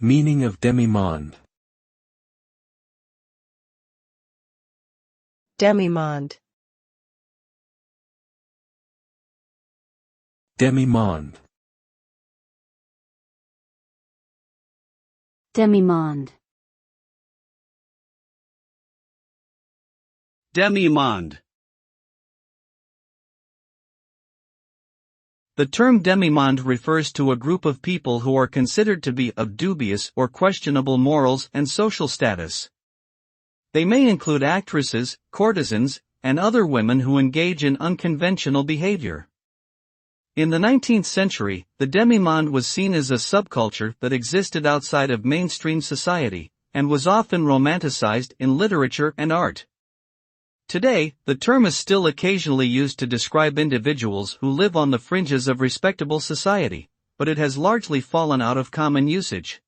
Meaning of demi-monde. Demi-monde. Demi-monde. Demi-monde. Demi-monde. The term demi-monde refers to a group of people who are considered to be of dubious or questionable morals and social status. They may include actresses, courtesans, and other women who engage in unconventional behavior. In the 19th century, the demi-monde was seen as a subculture that existed outside of mainstream society, and was often romanticized in literature and art. Today, the term is still occasionally used to describe individuals who live on the fringes of respectable society, but it has largely fallen out of common usage.